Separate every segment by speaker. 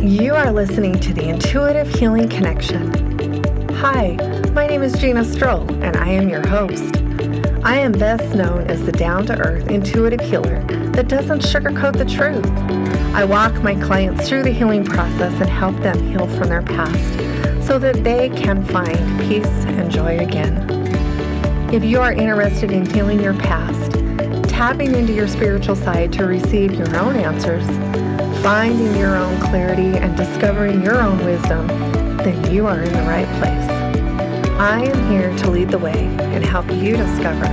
Speaker 1: You are listening to the Intuitive Healing Connection. Hi, my name is Gina Stroll, and I am your host. I am best known as the down-to-earth intuitive healer that doesn't sugarcoat the truth. I walk my clients through the healing process and help them heal from their past so that they can find peace and joy again. If you are interested in healing your past, tapping into your spiritual side to receive your own answers, finding your own clarity, and discovering your own wisdom, then you are in the right place. I am here to lead the way and help you discover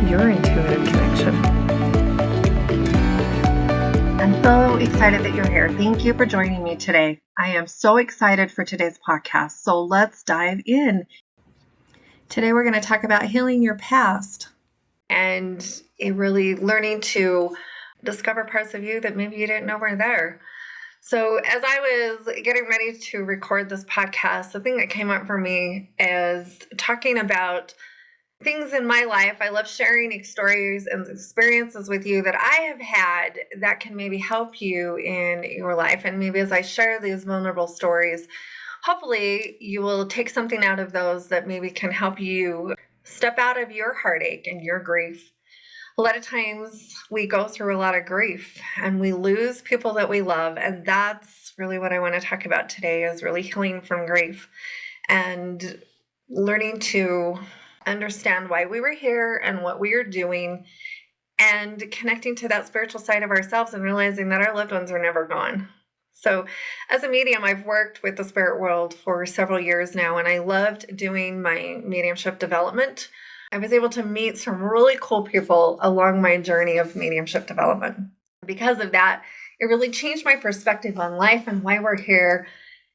Speaker 1: your intuitive connection. I'm so excited that you're here. Thank you for joining me today. I am so excited for today's podcast, so let's dive in. Today we're going to talk about healing your past and really learning to discover parts of you that maybe you didn't know were there. So as I was getting ready to record this podcast, the thing that came up for me is talking about things in my life. I love sharing stories and experiences with you that I have had that can maybe help you in your life. And maybe as I share these vulnerable stories, hopefully you will take something out of those that maybe can help you step out of your heartache and your grief. A lot of times we go through a lot of grief and we lose people that we love. And that's really what I want to talk about today, is really healing from grief and learning to understand why we were here and what we are doing, and connecting to that spiritual side of ourselves and realizing that our loved ones are never gone. So as a medium, I've worked with the spirit world for several years now, and I loved doing my mediumship development. I was able to meet some really cool people along my journey of mediumship development. Because of that, it really changed my perspective on life and why we're here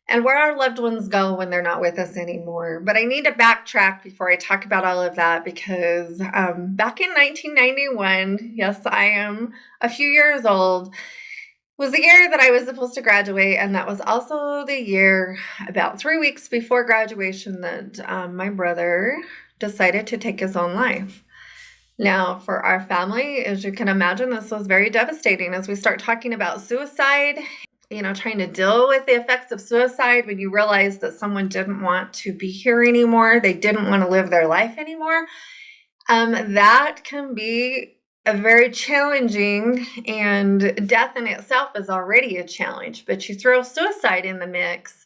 Speaker 1: and where our loved ones go when they're not with us anymore. But I need to backtrack before I talk about all of that, because back in 1991, yes, I am a few years old, was the year that I was supposed to graduate, and that was also the year, about 3 weeks before graduation, that my brother decided to take his own life. Now, for our family, as you can imagine, this was very devastating as we start talking about suicide, trying to deal with the effects of suicide when you realize that someone didn't want to be here anymore. They didn't want to live their life anymore. That can be a very challenging, and death in itself is already a challenge, but you throw suicide in the mix,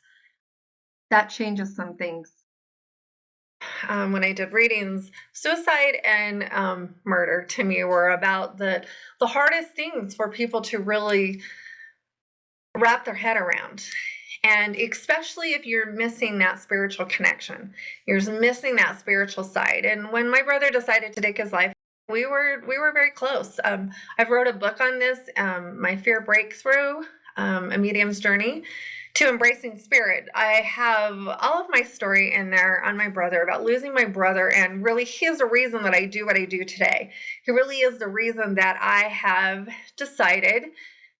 Speaker 1: that changes some things. When I did readings, suicide and murder to me were about the hardest things for people to really wrap their head around. And especially if you're missing that spiritual connection, you're missing that spiritual side. And when my brother decided to take his life, we were very close. I've wrote a book on this, My Fear Breakthrough, A Medium's Journey to Embracing Spirit. I have all of my story in there on my brother, about losing my brother, and really he is the reason that I do what I do today. He really is the reason that I have decided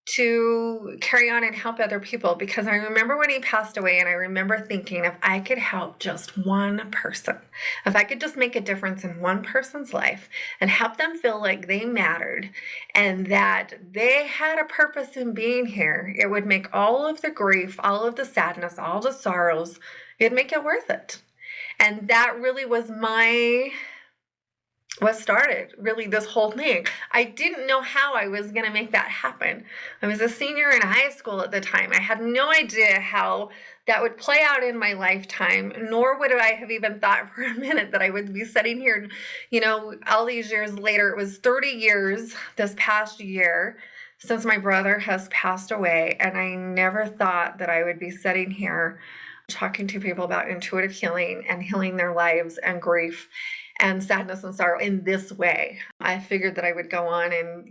Speaker 1: to carry on and help other people, because I remember when he passed away, and I remember thinking, if I could help just one person, if I could just make a difference in one person's life and help them feel like they mattered and that they had a purpose in being here, it would make all of the grief, all of the sadness, all the sorrows, it'd make it worth it. And that really was what started really this whole thing. I didn't know how I was going to make that happen. I was a senior in high school at the time. I had no idea how that would play out in my lifetime, nor would I have even thought for a minute that I would be sitting here, all these years later. It was 30 years this past year since my brother has passed away, and I never thought that I would be sitting here talking to people about intuitive healing and healing their lives and grief and sadness and sorrow in this way. I figured that I would go on and,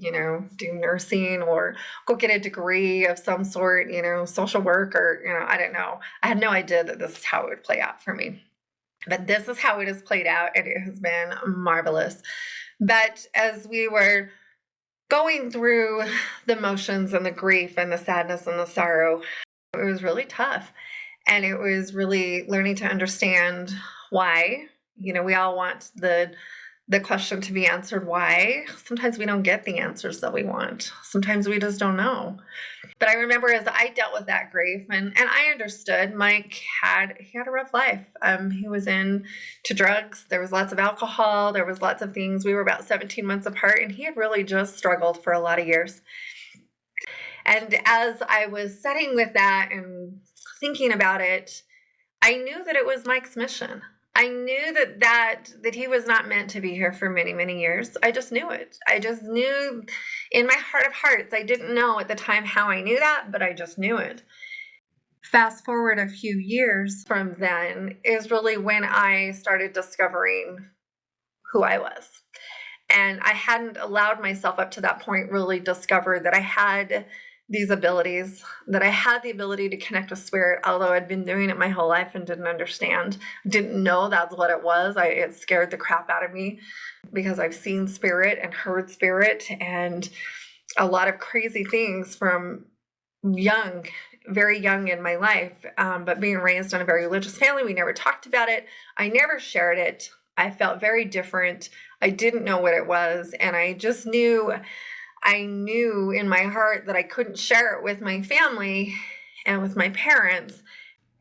Speaker 1: do nursing or go get a degree of some sort, social work, or, I don't know. I had no idea that this is how it would play out for me. But this is how it has played out, and it has been marvelous. But as we were going through the motions and the grief and the sadness and the sorrow, it was really tough. And it was really learning to understand why. We all want the question to be answered, why. Sometimes we don't get the answers that we want. Sometimes we just don't know. But I remember as I dealt with that grief, and I understood Mike had a rough life. He was into drugs. There was lots of alcohol. There was lots of things. We were about 17 months apart, and he had really just struggled for a lot of years. And as I was sitting with that and thinking about it, I knew that it was Mike's mission. I knew that he was not meant to be here for many, many years. I just knew it. I just knew in my heart of hearts. I didn't know at the time how I knew that, but I just knew it. Fast forward a few years from then is really when I started discovering who I was. And I hadn't allowed myself up to that point really discover that I had these abilities, that I had the ability to connect with spirit, although I'd been doing it my whole life and didn't understand, didn't know that's what it was. It scared the crap out of me because I've seen spirit and heard spirit and a lot of crazy things from young, very young in my life. But being raised in a very religious family, we never talked about it. I never shared it. I felt very different. I didn't know what it was. And I just knew, I knew in my heart that I couldn't share it with my family and with my parents,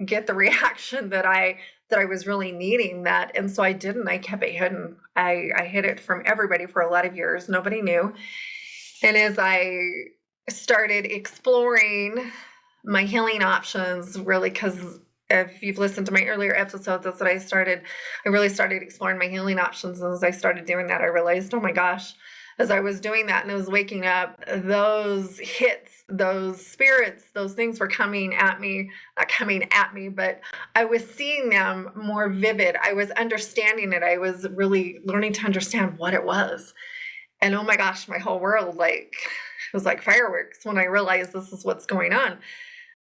Speaker 1: get the reaction that I was really needing that. And so I didn't. I kept it hidden. I hid it from everybody for a lot of years. Nobody knew. And as I started exploring my healing options, really, because if you've listened to my earlier episodes, that's what I really started exploring my healing options. And as I started doing that, I realized, oh my gosh, as I was doing that and I was waking up, those hits, those spirits, those things were coming at me, not coming at me, but I was seeing them more vivid. I was understanding it. I was really learning to understand what it was. And oh my gosh, my whole world it was like fireworks when I realized this is what's going on.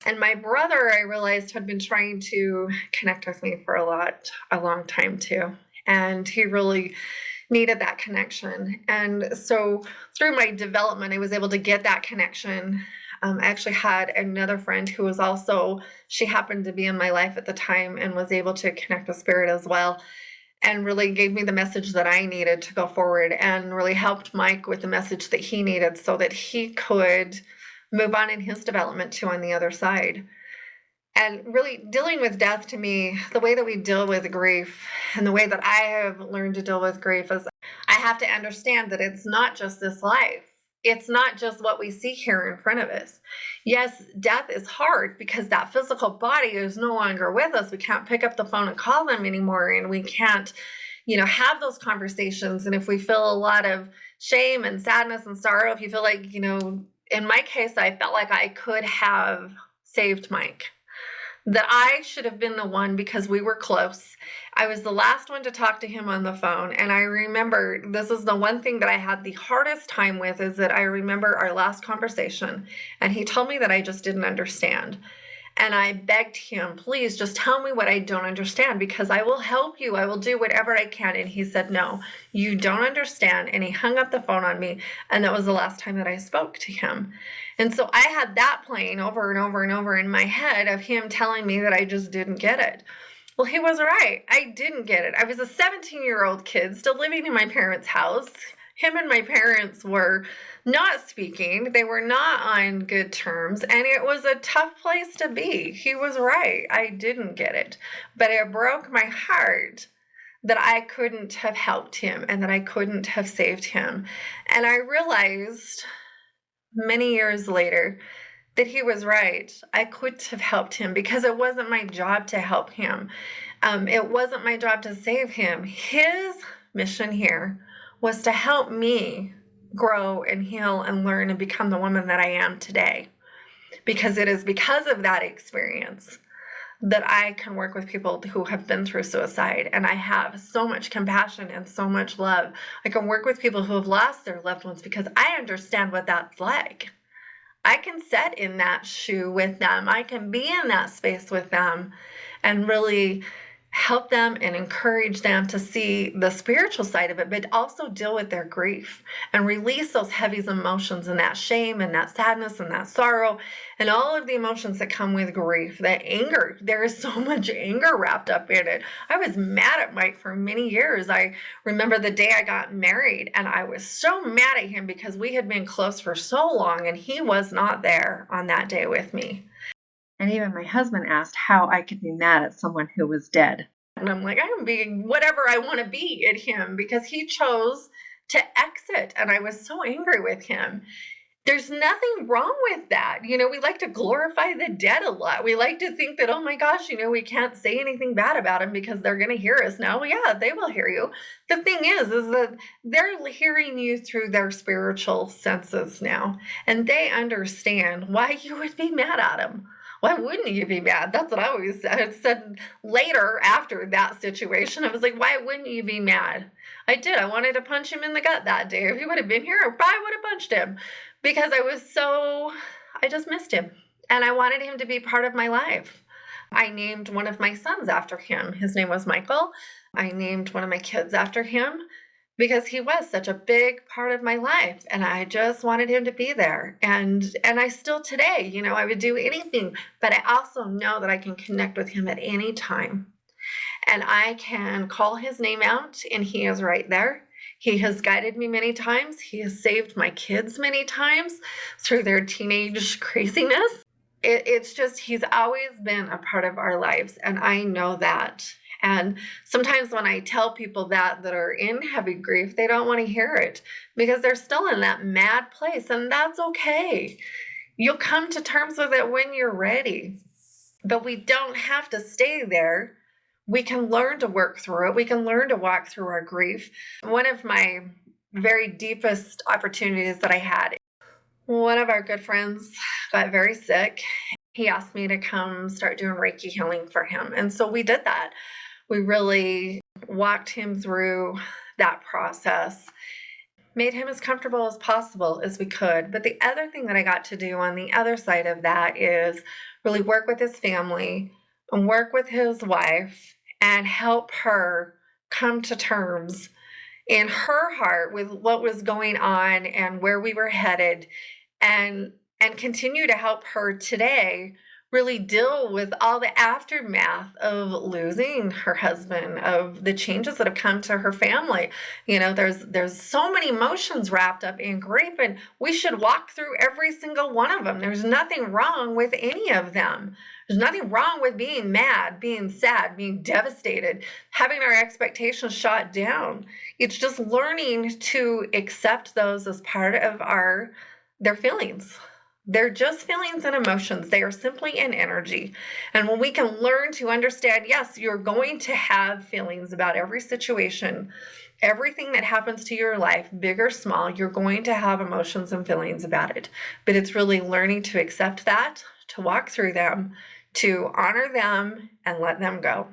Speaker 1: And my brother, I realized, had been trying to connect with me for a long time too. And he really needed that connection. And so through my development, I was able to get that connection. I actually had another friend who was also, she happened to be in my life at the time and was able to connect with spirit as well. And really gave me the message that I needed to go forward and really helped Mike with the message that he needed so that he could move on in his development too on the other side. And really dealing with death to me, the way that we deal with grief and the way that I have learned to deal with grief is I have to understand that it's not just this life. It's not just what we see here in front of us. Yes, death is hard because that physical body is no longer with us. We can't pick up the phone and call them anymore. And we can't, have those conversations. And if we feel a lot of shame and sadness and sorrow, if you feel like, in my case, I felt like I could have saved Mike. That I should have been the one because we were close. I was the last one to talk to him on the phone. And I remember, this is the one thing that I had the hardest time with, is that I remember our last conversation and he told me that I just didn't understand. And I begged him, please just tell me what I don't understand because I will help you. I will do whatever I can. And he said, no, you don't understand. And he hung up the phone on me. And that was the last time that I spoke to him. And so I had that playing over and over and over in my head of him telling me that I just didn't get it. Well, he was right. I didn't get it. I was a 17-year-old kid still living in my parents' house. Him and my parents were not speaking. They were not on good terms. And it was a tough place to be. He was right. I didn't get it. But it broke my heart that I couldn't have helped him and that I couldn't have saved him. And I realized many years later that he was right. I couldn't have helped him because it wasn't my job to help him. It wasn't my job to save him. His mission here was to help me grow and heal and learn and become the woman that I am today. Because it is because of that experience that I can work with people who have been through suicide. And I have so much compassion and so much love. I can work with people who have lost their loved ones because I understand what that's like. I can sit in that shoe with them. I can be in that space with them and really help them and encourage them to see the spiritual side of it, but also deal with their grief and release those heavy emotions and that shame and that sadness and that sorrow and all of the emotions that come with grief, that anger. There is so much anger wrapped up in it. I was mad at Mike for many years. I remember the day I got married, and I was so mad at him because we had been close for so long and he was not there on that day with me. And even my husband asked how I could be mad at someone who was dead. And I'm like, I can be whatever I want to be at him because he chose to exit. And I was so angry with him. There's nothing wrong with that. We like to glorify the dead a lot. We like to think that, oh my gosh, we can't say anything bad about him because they're going to hear us now. Well, yeah, they will hear you. The thing is that they're hearing you through their spiritual senses now. And they understand why you would be mad at him. Why wouldn't you be mad? That's what I always said later after that situation. I was like, why wouldn't you be mad? I did. I wanted to punch him in the gut that day. If he would have been here, I probably would have punched him because I just missed him. And I wanted him to be part of my life. I named one of my sons after him. His name was Michael. I named one of my kids after him because he was such a big part of my life, and I just wanted him to be there. And I still today, I would do anything, but I also know that I can connect with him at any time. And I can call his name out, and he is right there. He has guided me many times. He has saved my kids many times through their teenage craziness. It's just, he's always been a part of our lives, and I know that. And sometimes when I tell people that are in heavy grief, they don't want to hear it because they're still in that mad place, and that's okay. You'll come to terms with it when you're ready, but we don't have to stay there. We can learn to work through it. We can learn to walk through our grief. One of my very deepest opportunities that I had, one of our good friends got very sick. He asked me to come start doing Reiki healing for him. And so we did that. We really walked him through that process, made him as comfortable as possible as we could. But the other thing that I got to do on the other side of that is really work with his family and work with his wife and help her come to terms in her heart with what was going on and where we were headed, and continue to help her today really deal with all the aftermath of losing her husband, of the changes that have come to her family. There's so many emotions wrapped up in grief, and we should walk through every single one of them. There's nothing wrong with any of them. There's nothing wrong with being mad, being sad, being devastated, having our expectations shot down. It's just learning to accept those as part of their feelings. They're just feelings and emotions. They are simply an energy. And when we can learn to understand, yes, you're going to have feelings about every situation, everything that happens to your life, big or small, you're going to have emotions and feelings about it. But it's really learning to accept that, to walk through them, to honor them, and let them go.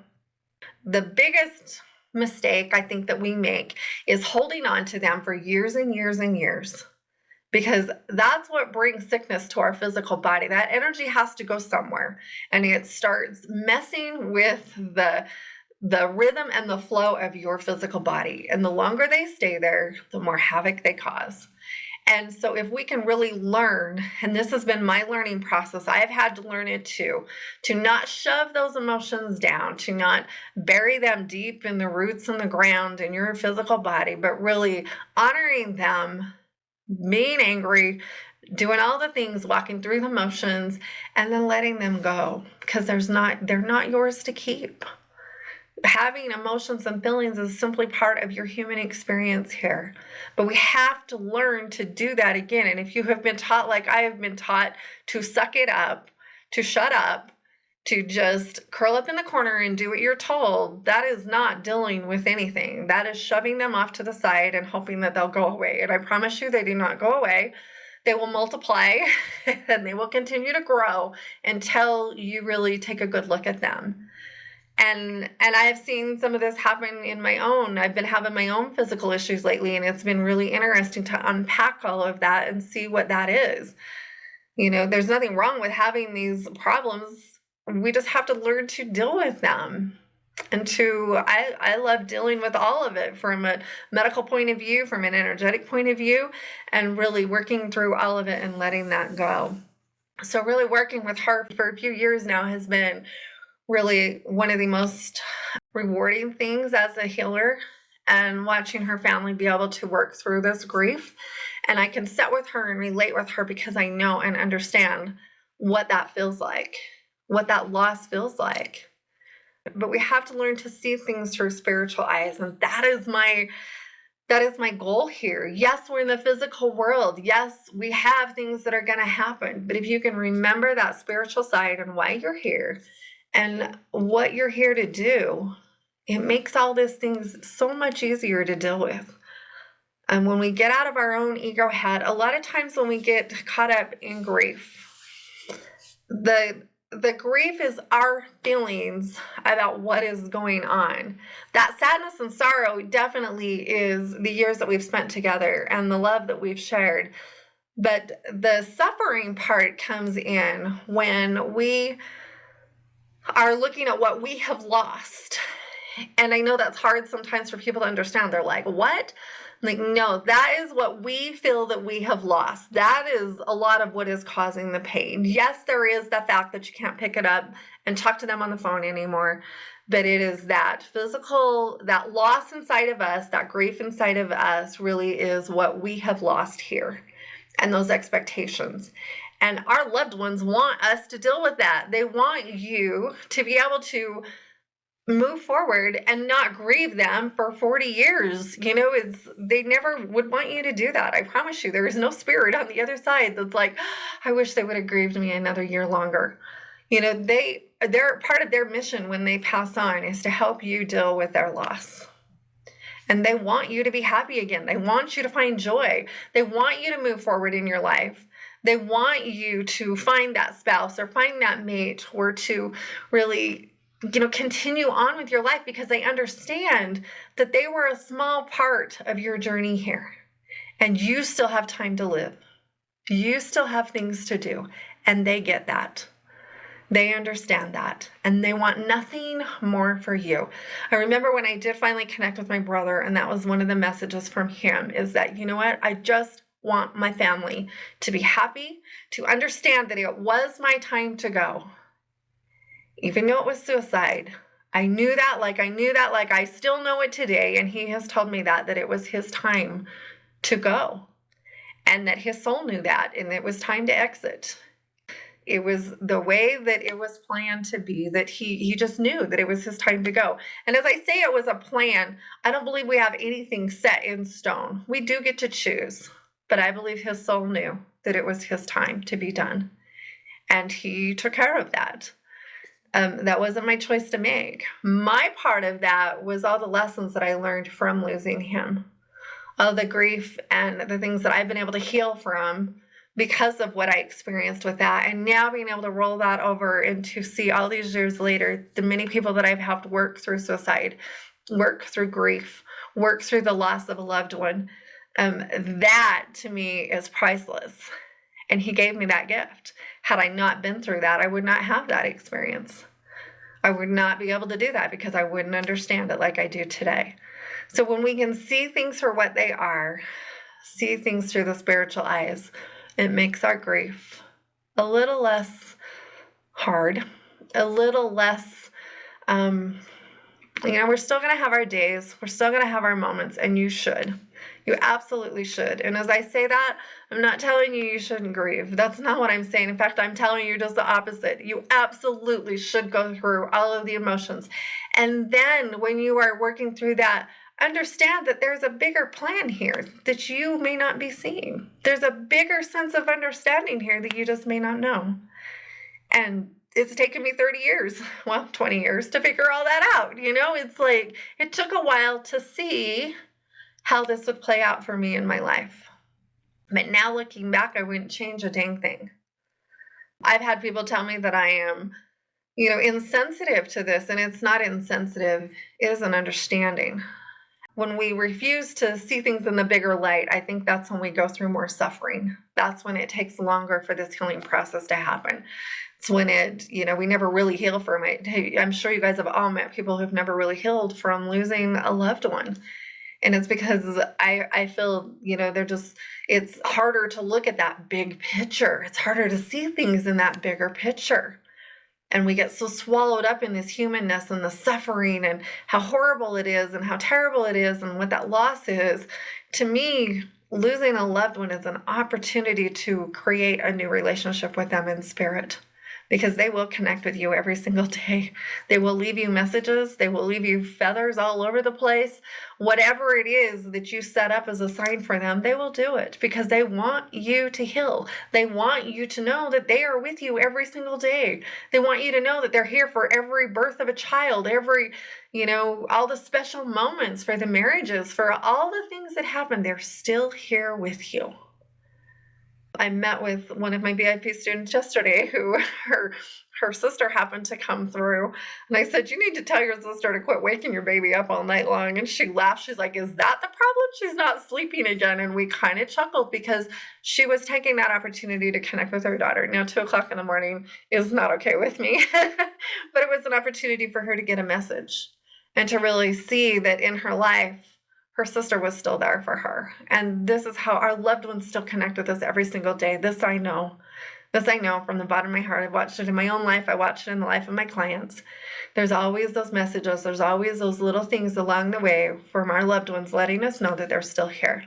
Speaker 1: The biggest mistake I think that we make is holding on to them for years and years and years, because that's what brings sickness to our physical body. That energy has to go somewhere, and it starts messing with the rhythm and the flow of your physical body. And the longer they stay there, the more havoc they cause. And so if we can really learn, and this has been my learning process, I've had to learn it too, to not shove those emotions down, to not bury them deep in the roots in the ground in your physical body, but really honoring them, being angry, doing all the things, walking through the motions, and then letting them go, because they're not yours to keep. Having emotions and feelings is simply part of your human experience here. But we have to learn to do that again. And if you have been taught, like I have been taught, to suck it up, to shut up, to just curl up in the corner and do what you're told, that is not dealing with anything. That is shoving them off to the side and hoping that they'll go away. And I promise you, they do not go away. They will multiply and they will continue to grow until you really take a good look at them. And I've seen some of this happen in I've been having my own physical issues lately, and it's been really interesting to unpack all of that and see what that is. There's nothing wrong with having these problems. We just have to learn to deal with them. And I love dealing with all of it from a medical point of view, from an energetic point of view, and really working through all of it and letting that go. So really working with her for a few years now has been really one of the most rewarding things as a healer, and watching her family be able to work through this grief. And I can sit with her and relate with her because I know and understand what that feels like, what that loss feels like. But we have to learn to see things through spiritual eyes, and that is my goal here. Yes, we're in the physical world. Yes, we have things that are going to happen. But if you can remember that spiritual side and why you're here and what you're here to do, it makes all these things so much easier to deal with. And when we get out of our own ego head, a lot of times when we get caught up in grief, the grief is our feelings about what is going on. That sadness and sorrow definitely is the years that we've spent together and the love that we've shared. But the suffering part comes in when we are looking at what we have lost. And I know that's hard sometimes for people to understand. They're like, what? Like, no, that is what we feel that we have lost. That is a lot of what is causing the pain. Yes, there is the fact that you can't pick it up and talk to them on the phone anymore, but it is that physical, that loss inside of us, that grief inside of us really is what we have lost here, and those expectations. And our loved ones want us to deal with that. They want you to be able to move forward and not grieve them for 40 years. They never would want you to do that. I promise you, there is no spirit on the other side that's like, I wish they would have grieved me another year longer. They're part of their mission when they pass on is to help you deal with their loss. And they want you to be happy again. They want you to find joy. They want you to move forward in your life. They want you to find that spouse or find that mate, or to really continue on with your life, because they understand that they were a small part of your journey here, and you still have time to live. You still have things to do, and they get that. They understand that, and they want nothing more for you. I remember when I did finally connect with my brother, and that was one of the messages from him, is that, you know what, I just want my family to be happy, to understand that it was my time to go. Even though it was suicide, I knew that, like I still know it today. And he has told me that it was his time to go, and that his soul knew that, and it was time to exit. It was the way that it was planned to be, that he just knew that it was his time to go. And as I say, it was a plan. I don't believe we have anything set in stone. We do get to choose, but I believe his soul knew that it was his time to be done. And he took care of that. That wasn't my choice to make. My part of that was all the lessons that I learned from losing him, all the grief and the things that I've been able to heal from because of what I experienced with that. And now being able to roll that over and to see all these years later, the many people that I've helped work through suicide, work through grief, work through the loss of a loved one, that to me is priceless. And he gave me that gift. Had I not been through that, I would not have that experience. I would not be able to do that because I wouldn't understand it like I do today. So when we can see things for what they are, see things through the spiritual eyes, it makes our grief a little less hard, a little less, we're still going to have our days. We're still going to have our moments, and you should. You absolutely should. And as I say that, I'm not telling you shouldn't grieve. That's not what I'm saying. In fact, I'm telling you just the opposite. You absolutely should go through all of the emotions. And then when you are working through that, understand that there's a bigger plan here that you may not be seeing. There's a bigger sense of understanding here that you just may not know. And it's taken me 30 years, 20 years to figure all that out. It's like, it took a while to see how this would play out for me in my life. But now looking back, I wouldn't change a dang thing. I've had people tell me that I am, insensitive to this, and it's not insensitive, it is an understanding. When we refuse to see things in the bigger light, I think that's when we go through more suffering. That's when it takes longer for this healing process to happen. It's when we never really heal from it. Hey, I'm sure you guys have all met people who've never really healed from losing a loved one. And it's because I feel, it's harder to look at that big picture. It's harder to see things in that bigger picture. And we get so swallowed up in this humanness and the suffering and how horrible it is and how terrible it is and what that loss is. To me, losing a loved one is an opportunity to create a new relationship with them in spirit, because they will connect with you every single day. They will leave you messages. They will leave you feathers all over the place. Whatever it is that you set up as a sign for them, they will do it because they want you to heal. They want you to know that they are with you every single day. They want you to know that they're here for every birth of a child, all the special moments, for the marriages, for all the things that happen. They're still here with you. I met with one of my VIP students yesterday who her sister happened to come through. And I said, you need to tell your sister to quit waking your baby up all night long. And she laughed. She's like, is that the problem? She's not sleeping again. And we kind of chuckled because she was taking that opportunity to connect with her daughter. Now, 2:00 in the morning is not okay with me, but it was an opportunity for her to get a message and to really see that in her life, her sister was still there for her. And this is how our loved ones still connect with us every single day. This I know. This I know from the bottom of my heart. I've watched it in my own life. I watched it in the life of my clients. There's always those messages. There's always those little things along the way from our loved ones letting us know that they're still here.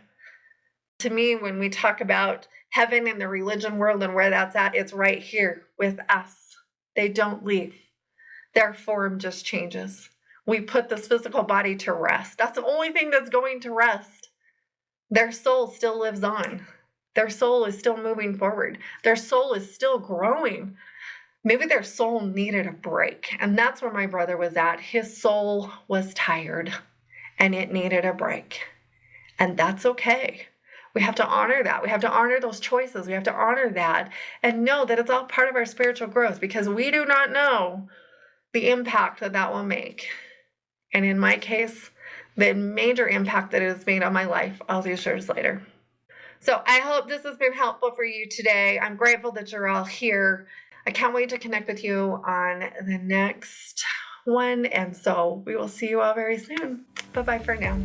Speaker 1: To me, when we talk about heaven in the religion world and where that's at, it's right here with us. They don't leave. Their form just changes. We put this physical body to rest. That's the only thing that's going to rest. Their soul still lives on. Their soul is still moving forward. Their soul is still growing. Maybe their soul needed a break. And that's where my brother was at. His soul was tired and it needed a break. And that's okay. We have to honor that. We have to honor those choices. We have to honor that and know that it's all part of our spiritual growth, because we do not know the impact that will make. And in my case, the major impact that it has made on my life all these years later. So I hope this has been helpful for you today. I'm grateful that you're all here. I can't wait to connect with you on the next one. And so we will see you all very soon. Bye-bye for now.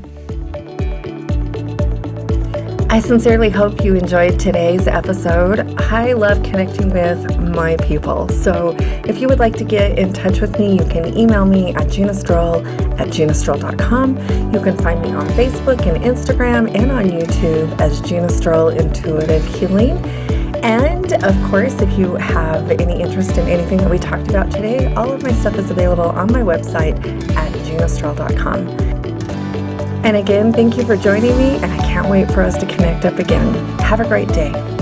Speaker 1: I sincerely hope you enjoyed today's episode. I love connecting with my people. So if you would like to get in touch with me, you can email me at ginastroll@ginastroll.com. You can find me on Facebook and Instagram and on YouTube as Gina Stroll Intuitive Healing. And of course, if you have any interest in anything that we talked about today, all of my stuff is available on my website at ginastroll.com. And again, thank you for joining me, and I can't wait for us to connect up again. Have a great day.